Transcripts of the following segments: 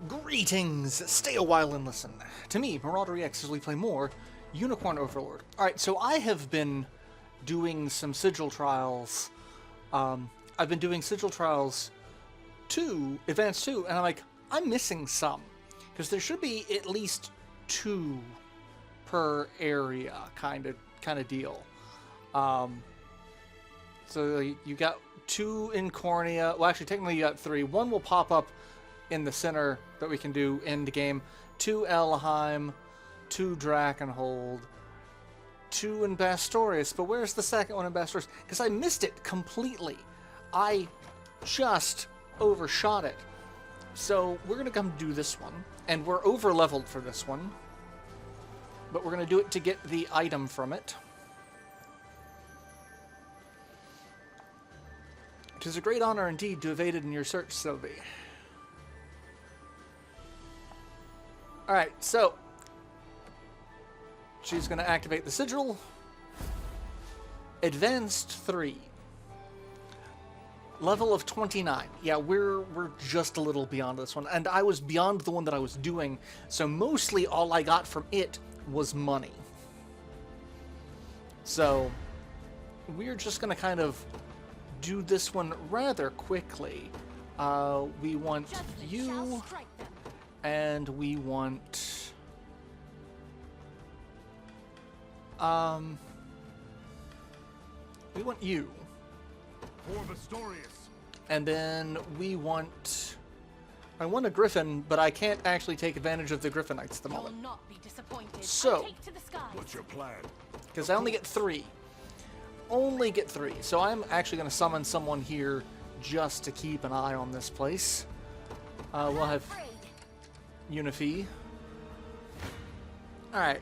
Greetings! Stay a while and listen. To me, Marauderex, as we play more Unicorn Overlord. Alright, so I have been doing some sigil trials. I've been doing sigil trials 2, Advanced 2, and I'm missing some. Because there should be at least 2 per area, kind of deal. So you got 2 in Cornea. Well, actually, technically you got 3. 1 will pop up in the center that we can do end game. 2 Elheim, 2 Drakenhold, 2 in Bastorius. But where's the second one in Bastorius? Because I missed it completely. I just overshot it. So we're going to come do this one. And we're over-leveled for this one. But we're going to do it to get the item from it. It is a great honor indeed to have aided in your search, Sylvie. Alright, so she's going to activate the sigil. Advanced 3. Level of 29. Yeah, we're just a little beyond this one. And I was beyond the one that I was doing, so mostly all I got from it was money. So we're just going to kind of do this one rather quickly. We want you... And we want, you. And then we want, I want a griffin, but I can't actually take advantage of the griffinites at the moment. So, what's your plan? Because I only get 3. Only get 3. So I'm actually going to summon someone here just to keep an eye on this place. We'll have Unifi. Alright.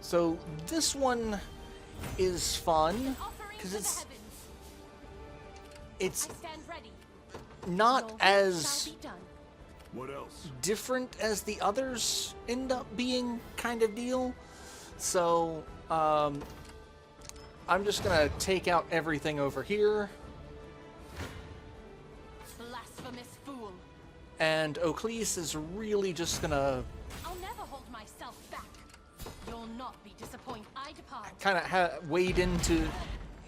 So this one is fun because it's not as different as the others end up being, kind of deal. So I'm just gonna take out everything over here. And Ocleus is really just gonna... I'll never hold myself back. You'll not be disappointed. I depart. Kind of wade into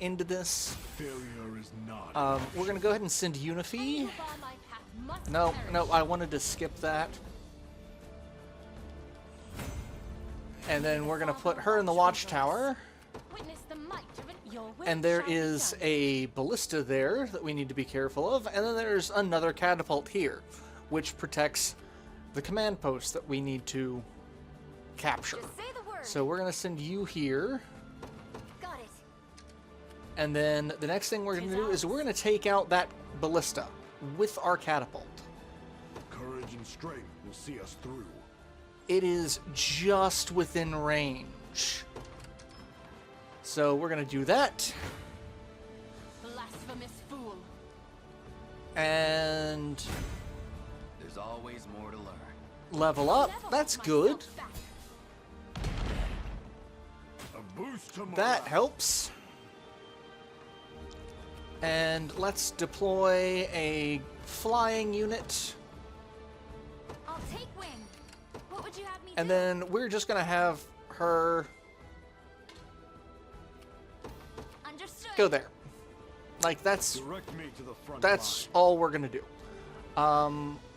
this. Failure is not. We're gonna go ahead and send Unifi. No, I wanted to skip that. And then we're gonna put her in the watchtower. And there is a ballista there that we need to be careful of. And then there's another catapult here, which protects the command post that we need to capture. So we're going to send you here. Got it. And then the next thing we're going to do is we're going to take out that ballista with our catapult. Courage and strength will see us through. It is just within range. So we're going to do that. Blasphemous fool. And... There's always more to learn. Level up. That's good. A boost to That helps. And let's deploy a flying unit. I'll take wing. What would you have me And do? then we're just going to have her Understood. go there. Like, that's direct me to the front that's line. all we're going to do.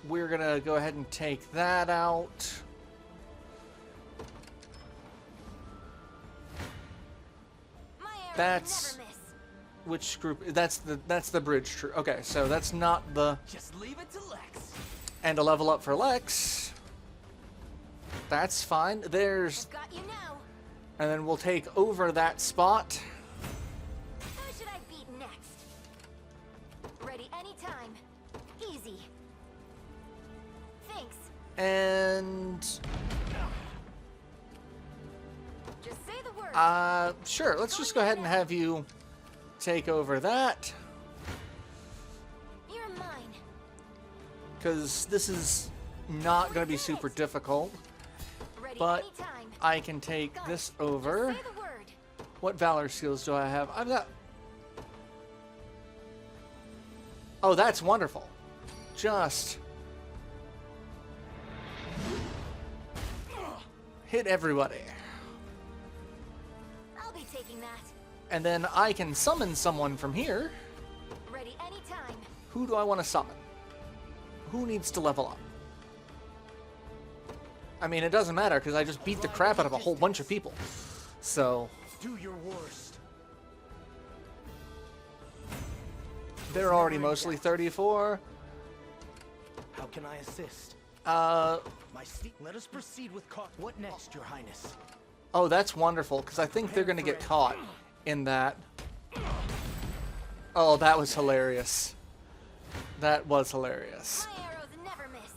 We're going to go ahead and take that out. My arrows That's never miss. which group? That's the bridge troop. Okay, so that's not the... Just leave it to Lex. And a level up for Lex. That's fine. There's... I've got you now. And then we'll take over that spot. Who should I beat next? Ready anytime. Easy. Thanks. And... Just say the word. Sure. Let's just go ahead and have you take over that. You're mine. Because this is not going to be super difficult. Ready But anytime. I can take Got this it. over. Just say the word. What Valor skills do I have? I've got... Oh, that's wonderful. Just hit everybody. I'll be taking that. And then I can summon someone from here. Ready anytime. Who do I want to summon? Who needs to level up? I mean, it doesn't matter because I just beat the crap out of a whole bunch of people. So Do your worst. they're already mostly 34. How can I assist? Let us proceed with What next, Your Highness? Oh, that's wonderful because I think they're going to get caught in that. Oh, that was hilarious. That was hilarious. My arrows never miss.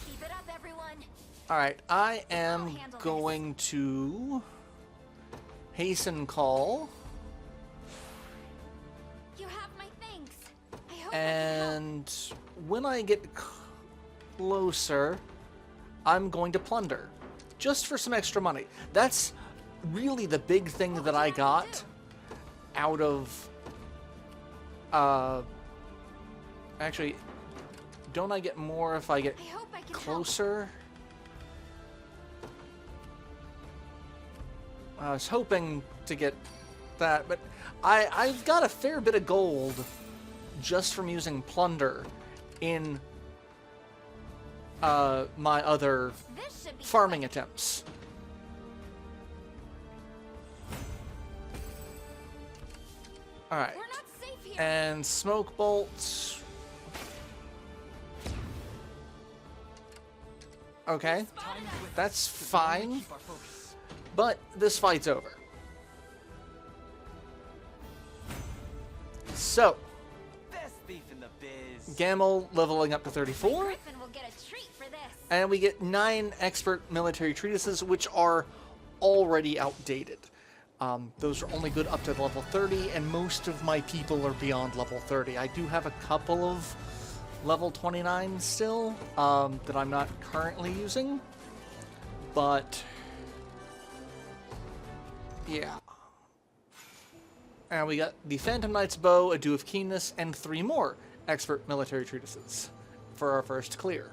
Keep it up, everyone. All right, I am going to hasten call. You have my thanks. I hope And when I get closer, I'm going to plunder. Just for some extra money. That's really the big thing that I got out of... Actually, don't I get more if I get I hope I can closer? I was hoping to get that, but I've got a fair bit of gold just from using plunder in my other This should be farming quick. attempts. Alright. We're not safe here. And smoke bolts. Okay. That's fine. Keep our focus. But this fight's over. So, Best thief in the biz. Gamel leveling up to 34. Griffin will get a treat for this. And we get 9 expert military treatises, which are already outdated. Those are only good up to level 30, and most of my people are beyond level 30. I do have a couple of level 29 still that I'm not currently using, but yeah. And we got the Phantom Knight's Bow, a Dew of Keenness, and 3 more expert military treatises for our first clear.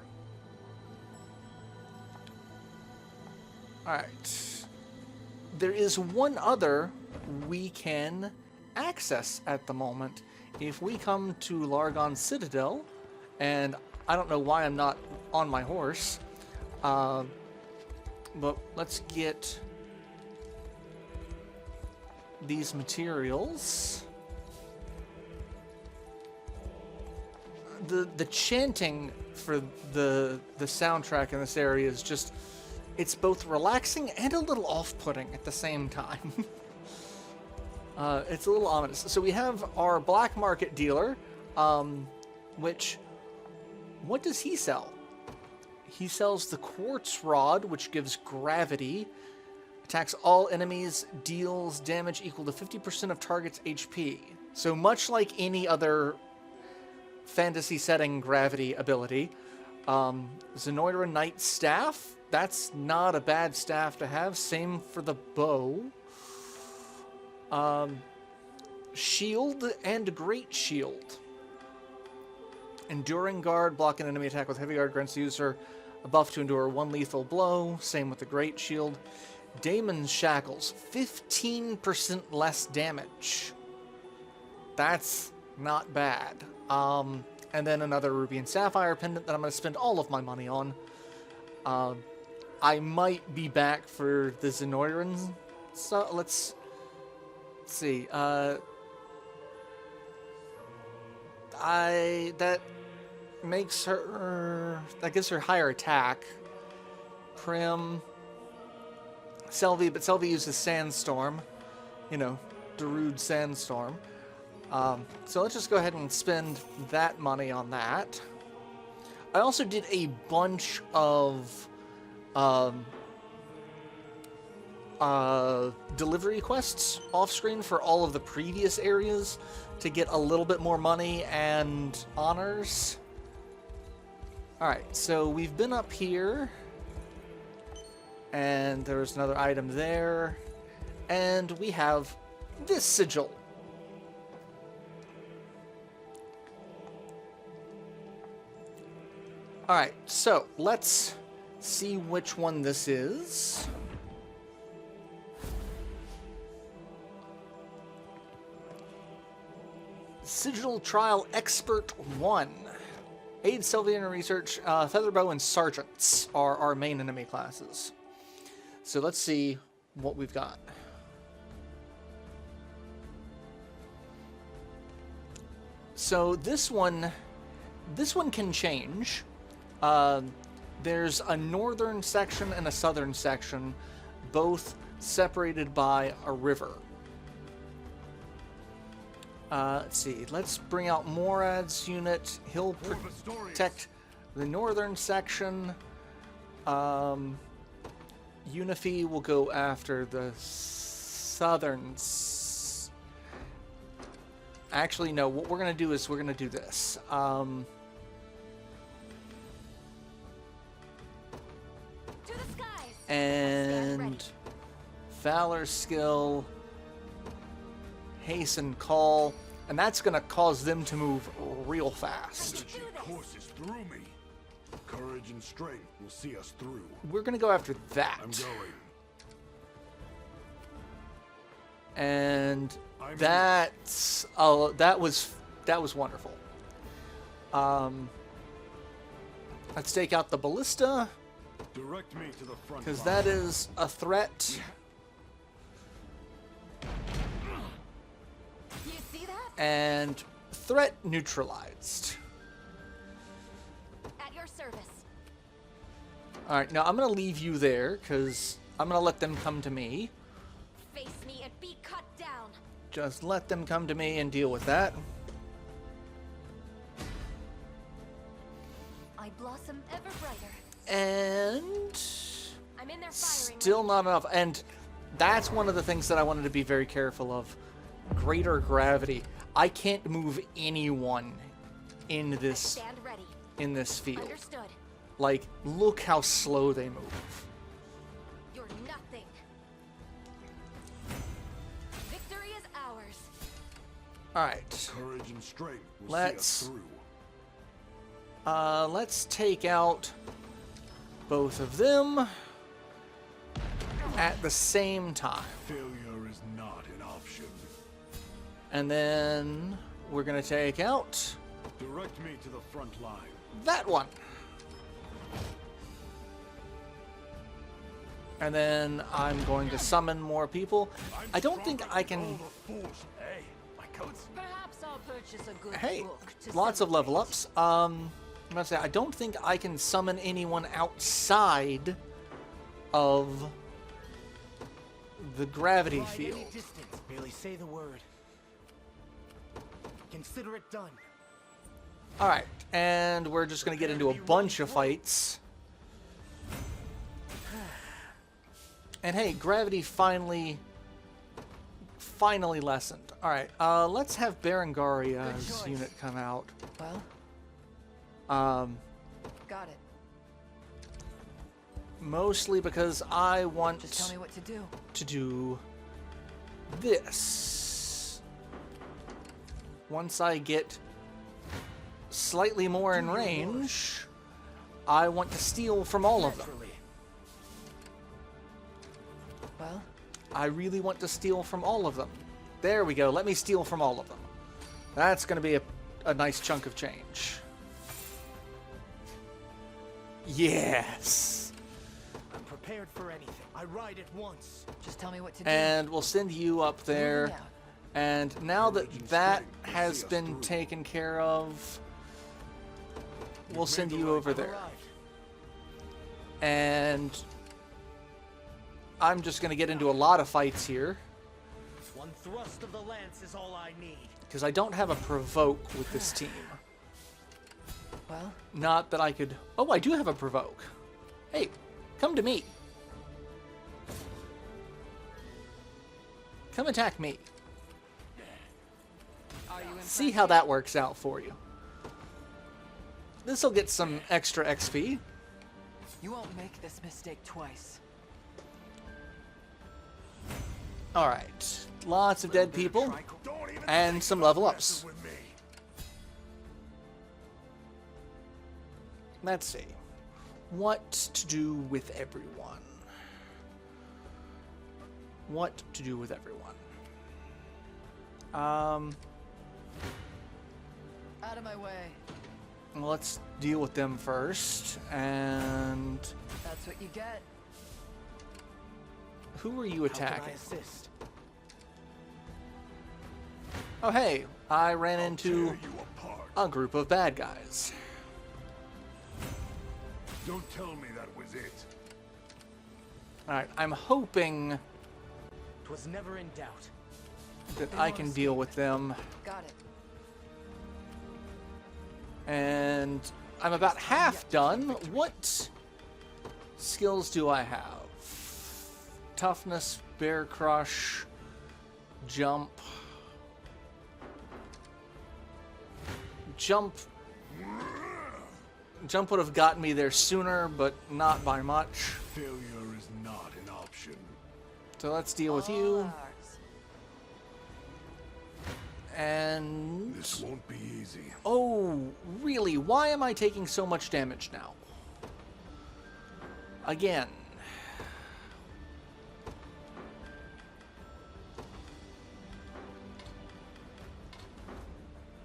Alright. There is one other we can access at the moment. If we come to Largon Citadel, and I don't know why I'm not on my horse, but let's get these materials. The chanting for the soundtrack in this area is just, it's both relaxing and a little off-putting at the same time. It's a little ominous. So we have our black market dealer, which, what does he sell? He sells the quartz rod, which gives gravity, attacks all enemies, deals damage equal to 50% of target's HP. So much like any other fantasy setting gravity ability. Zenoira Knight Staff, that's not a bad staff to have. Same for the bow. Shield and Great Shield. Enduring Guard, block an enemy attack with Heavy Guard, grants the user a buff to endure 1 lethal blow. Same with the Great Shield. Daemon's Shackles, 15% less damage. That's not bad. And then another Ruby and Sapphire pendant that I'm going to spend all of my money on. I might be back for the Zenoiran. So let's see. That makes her, that gives her higher attack. Prim, Selvi, but Selvi uses Sandstorm. You know, Darude Sandstorm. So let's just go ahead and spend that money on that. I also did a bunch of delivery quests off-screen for all of the previous areas to get a little bit more money and honors. Alright, so we've been up here, and there's another item there, and we have this sigil. Alright, so let's see which one this is. Sigil Trial Expert 1. Aid Sylvian Research, Featherbow and Sergeants are our main enemy classes. So let's see what we've got. So this one can change. There's a northern section and a southern section, both separated by a river. Let's see. Let's bring out Morad's unit. He'll protect the northern section. Unifi will go after the southern. Actually, no. What we're gonna do is we're gonna do this. To the skies. And Valor skill, hasten call, and that's gonna cause them to move real fast. Energy courses through me. Courage and strength will see us through. We're gonna go after that. I'm going. And that's that was wonderful. Let's take out the ballista Direct me to the front because line. that is a threat. You see that? And threat neutralized. At your service. All right, now I'm gonna leave you there because I'm gonna let them come to me. Face me and be cut down. Just let them come to me and deal with that. I blossom ever brighter. And I'm in their firing still range. not enough. And that's one of the things that I wanted to be very careful of. Greater gravity. I can't move anyone in this Stand ready. field. Understood. Like, look how slow they move. You're nothing. Victory is ours. All right. Courage and strength will Let's- see us through. Let's take out both of them at the same time. Failure is not an option. And then we're going to take out Direct me to the front line. that one. And then I'm going to summon more people. I don't think I can... Hey, my coat's Perhaps I'll purchase a good Hey, book to lots of level celebrate. ups. I'm going to say, I don't think I can summon anyone outside of the gravity Ride field. any distance, Bailey. Say the word. Consider it done. All right, and we're just going to get into a bunch of fights. And hey, gravity finally lessened. All right, let's have Berengaria's unit come out. Well, got it. Mostly because I want Just tell me what to do. to do this. Once I get slightly more in range, I want to steal from all of them. Naturally. Well, I really want to steal from all of them. There we go. Let me steal from all of them. That's going to be a nice chunk of change. Yes. I'm prepared for anything. I ride it once. just tell me what to do. And we'll send you up there. Moving out. And now that that has been taken care of, we'll send you over I've there. arrived. And I'm just going to get into a lot of fights here One thrust of the lance is all I need. because I don't have a provoke with this team. Well, Not that I could... Oh, I do have a provoke. Hey, come to me. Come attack me. See how that works out for you. This'll get some extra XP. you won't make this mistake twice. Alright. Lots of dead people. Don't even And think some about level messing ups. with me. Let's see. What to do with everyone? What to do with everyone? Out of my way. Let's deal with them first. And That's what you get. who are you How can I attacking? assist? Oh, hey, I ran Tear into you apart. a group of bad guys. Don't tell me that was it. Alright, I'm hoping 'Twas never in doubt. that I can deal with them. Got it. And I'm about half done. What skills do I have? Toughness, bear crush, jump. Jump would have gotten me there sooner, but not by much. Failure is not an option. So let's deal with All you. ours. And This won't be easy. oh, really? Why am I taking so much damage now? Again.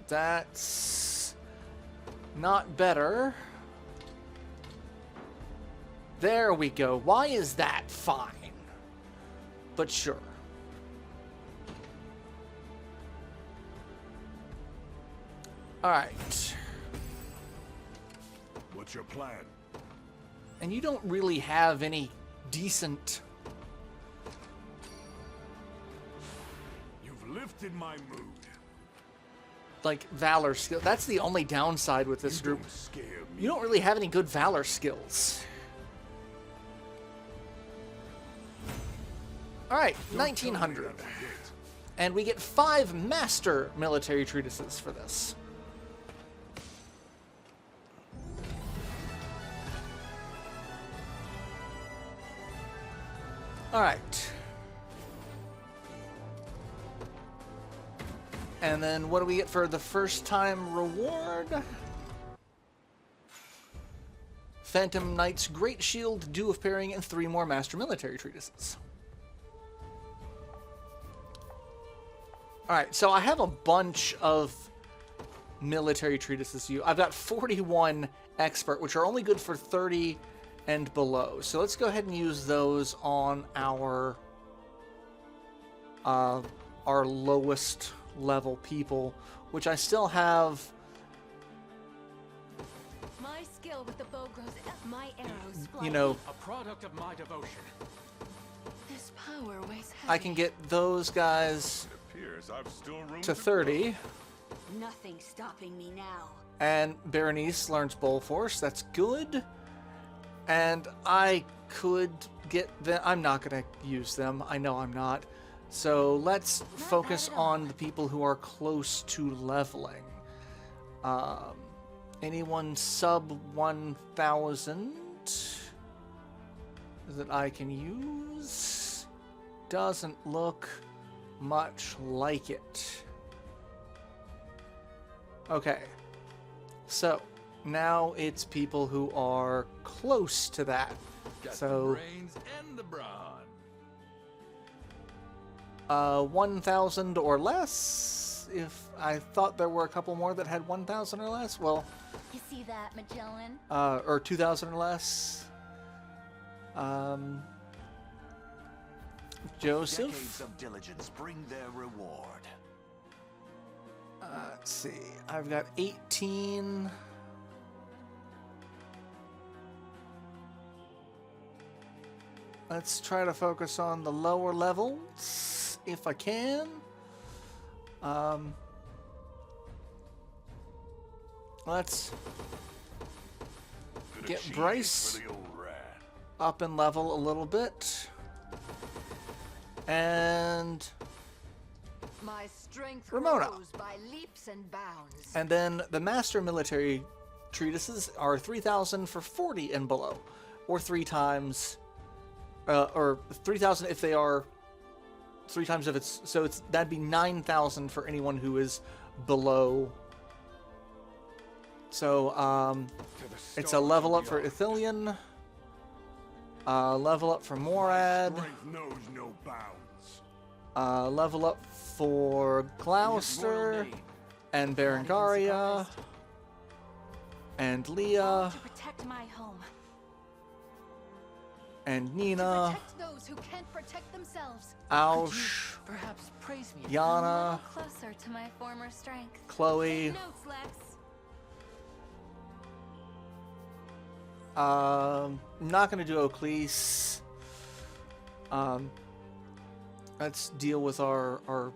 That's not better. There we go. Why is that fine? But sure. All right. What's your plan? And you don't really have any decent... You've lifted my mood. like valor skill. That's the only downside with this You group. don't scare me. You don't really have any good valor skills. All right, Don't tell me 1900. that was it. And we get 5 master military treatises for this. All right. And then what do we get for the first time reward? Phantom Knight's Great Shield, Dew of Pairing, and 3 more master military treatises. Alright, so I have a bunch of military treatises. I've got 41 expert, which are only good for 30 and below. So let's go ahead and use those on our lowest level people, which I still have. My skill with the bow grows my arrows fly. You know, A product of my devotion. This power weighs heavy. I can get those guys Appears I've still room to 30. Nothing stopping me now. And Berenice learns Bull Force. That's good. And I could get them. I'm not going to use them. I know I'm not. So let's focus bad at all. on the people who are close to leveling. Anyone sub 1,000 that I can use? Doesn't look much like it. Okay. So now it's people who are close to that. Got So the brains and the brawn. 1,000 or less. If I thought there were a couple more that had 1,000 or less, well, You see that, Magellan? or 2,000 or less. Joseph. Decades of diligence bring their reward. Let's see. I've got 18. Let's try to focus on the lower levels if I can. Let's Good get achievement Bryce for the old rat. up in level a little bit. And My strength Ramona. grows by leaps and bounds. And then the master military treatises are 3,000 for 40 and below, or 3 times, or 3,000 if they are 3 times if it's, so it's, that'd be 9,000 for anyone who is below So, it's a level up for Ithilien, level up for Morad, Strength knows no bounds. level up for Gloucester, and Berengaria, and Leah, To protect my home. and Nina, Protect those who can't protect themselves. Aush, Perhaps praise me. Yana, Closer to my former strength. Chloe, Notes, Lex. not gonna do Oaklease. Let's deal with our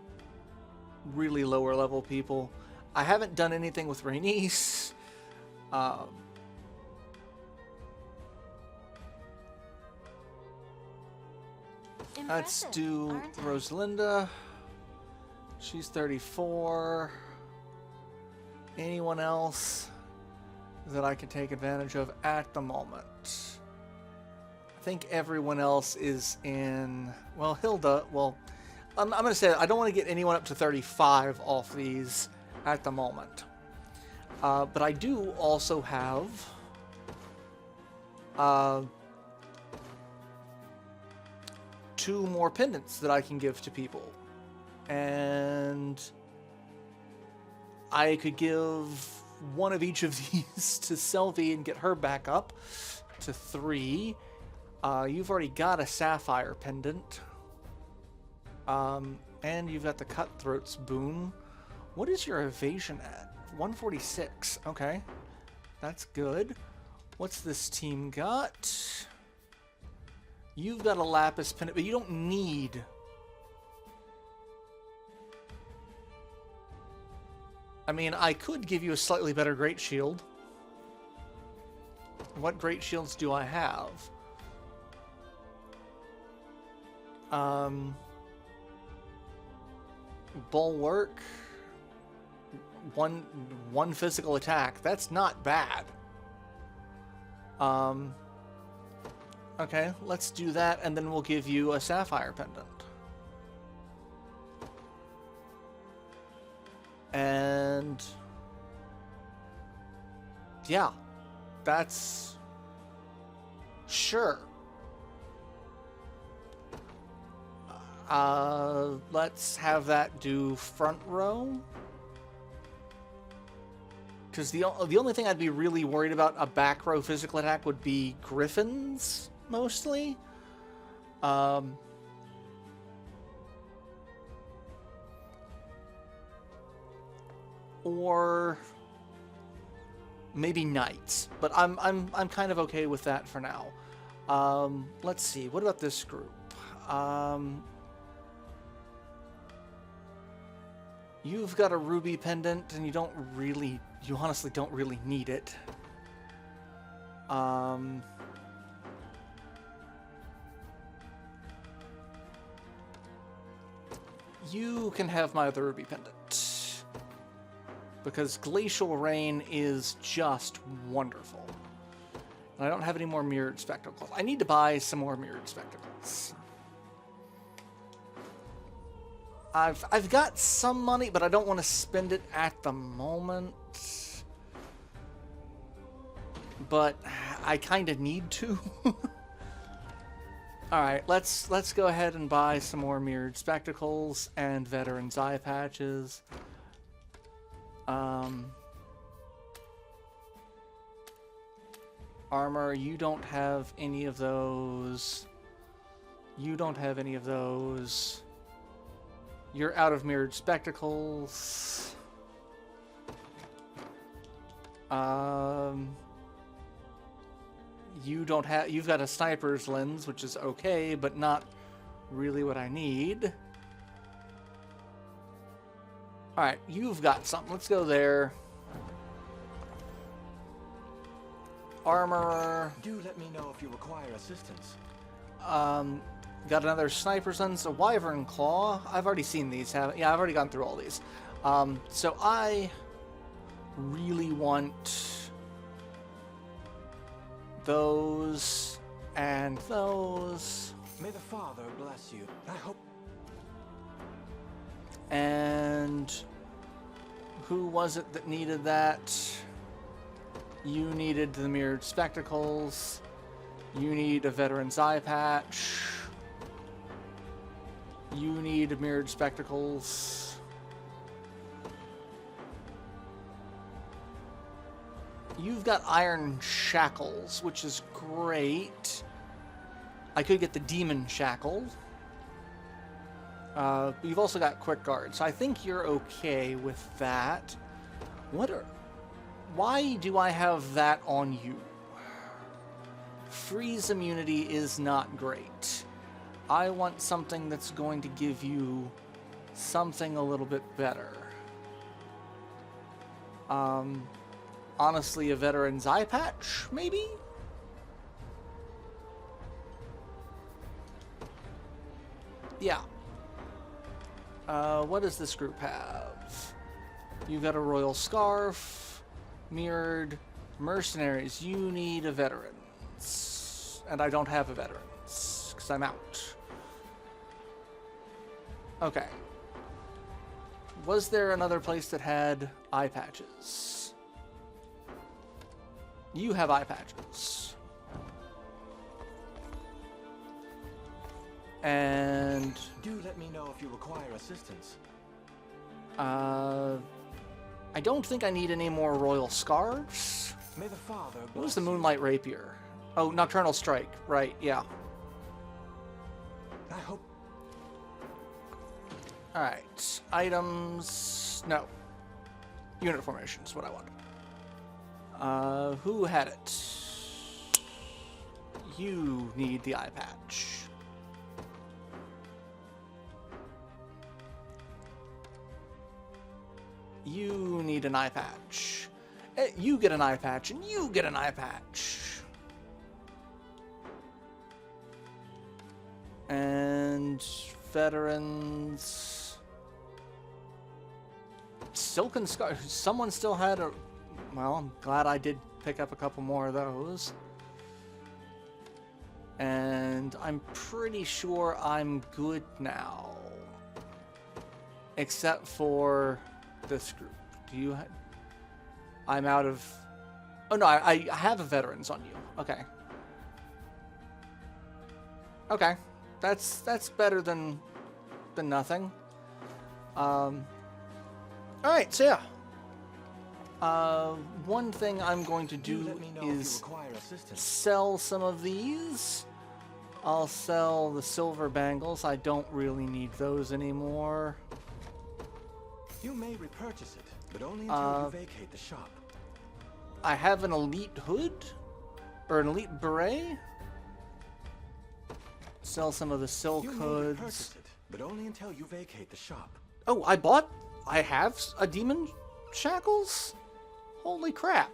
really lower level people. I haven't done anything with Rhaenys. Let's Impressive, do aren't I? Rosalinda. She's 34. Anyone else that I can take advantage of at the moment? I think everyone else is in... Well, Hilda... Well, I'm going to say I don't want to get anyone up to 35 off these at the moment. But I do also have... two more pendants that I can give to people. And I could give one of each of these to Sylvie and get her back up to 3. You've already got a sapphire pendant. And you've got the Cutthroat's boon. What is your evasion at? 146. Okay. That's good. What's this team got? You've got a lapis pendant, but you don't need... I mean, I could give you a slightly better great shield. What great shields do I have? Bulwark. One physical attack. That's not bad. Okay, let's do that, and then we'll give you a sapphire pendant. And... yeah, that's... sure. Let's have that do front row. Because the only thing I'd be really worried about a back row physical attack would be griffins, mostly. Or maybe knights, but I'm kind of okay with that for now. Let's see. What about this group? You've got a ruby pendant, and you honestly don't really need it. You can have my other ruby pendant. Because Glacial Rain is just wonderful. And I don't have any more mirrored spectacles. I need to buy some more mirrored spectacles. I've got some money, but I don't want to spend it at the moment. But I kind of need to. Alright, let's go ahead and buy some more mirrored spectacles and veteran's eye patches. Armor, you don't have any of those. You don't have any of those. You're out of mirrored spectacles. You don't have... You've got a sniper's lens, which is okay, but not really what I need. Alright, you've got something. Let's go there. Armorer. Do let me know if you require assistance. Got another sniper's lens, a wyvern claw. I've already seen these, haven't? Yeah, I've already gone through all these. So I really want those and those. May the Father bless you. I hope. And who was it that needed that? You needed the mirrored spectacles. You need a veteran's eye patch. You need mirrored spectacles. You've got iron shackles, which is great. I could get the demon shackle. You've also got quick guard, so I think you're okay with that. Why do I have that on you? Freeze immunity is not great. I want something that's going to give you something a little bit better. Honestly, a veteran's eye patch, maybe? Yeah. What does this group have? You've got a royal scarf, mirrored mercenaries. You need a veterans. And I don't have a veterans, because I'm out. Okay. Was there another place that had eye patches? You have eye patches. And Do let me know if you require assistance. I don't think I need any more royal scarves. May the Father bless What was the you. moonlight rapier? Oh, nocturnal strike. Right, yeah. I hope. Alright. Items. No. Unit formation is what I want. Who had it? You need the eye patch. You need an eye patch. You get an eye patch, and you get an eye patch. And veterans. Silken Scar. Someone still had a. Well, I'm glad I did pick up a couple more of those. And I'm pretty sure I'm good now. Except for this group. Do you I'm out of... Oh, no, I have a veterans on you. Okay. Okay. That's better than nothing. Alright, so yeah. One thing I'm going to do is sell some of these. I'll sell the silver bangles. I don't really need those anymore. You may repurchase it, but only until you vacate the shop. I have an elite hood? Or an elite beret? Sell some of the silk You may hoods. repurchase it, but only until you vacate the shop. Oh, I have a demon shackles? Holy crap.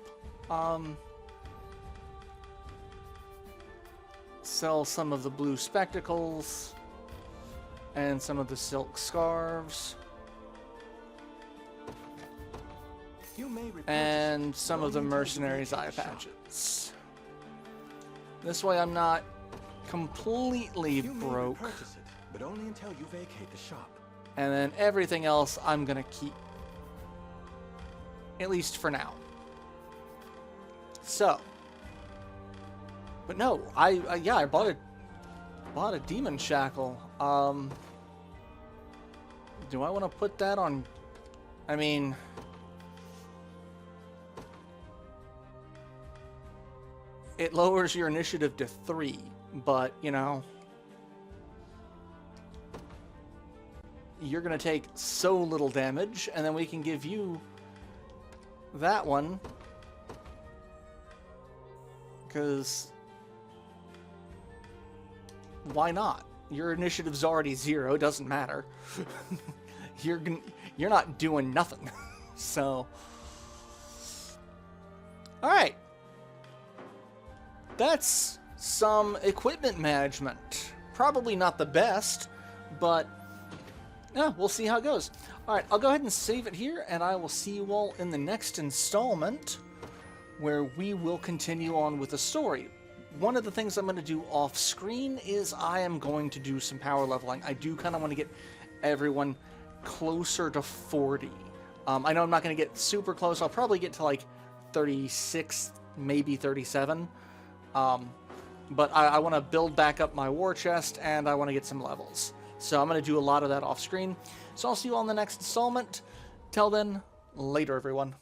Sell some of the blue spectacles. And some of the silk scarves. You may repurchase And it, some but of the only until you mercenaries' eye vacate the shop. patches. This way I'm not completely You may broke. repurchase it, but only until you vacate the shop. And then everything else I'm gonna keep. At least for now. So. But no, I bought a demon shackle. Do I want to put that on? I mean, it lowers your initiative to 3, but you know, you're gonna take so little damage, and then we can give you that one, because why not? Your initiative's already 0, doesn't matter. You're not doing nothing. So, all right, that's some equipment management. Probably not the best, but yeah, we'll see how it goes. All right, I'll go ahead and save it here, and I will see you all in the next installment, where we will continue on with the story. One of the things I'm going to do off screen is I am going to do some power leveling. I do kind of want to get everyone closer to 40. I know I'm not going to get super close. I'll probably get to like 36, maybe 37. But I want to build back up my war chest, and I want to get some levels. So I'm going to do a lot of that off screen. So I'll see you all in the next installment. Till then, later everyone.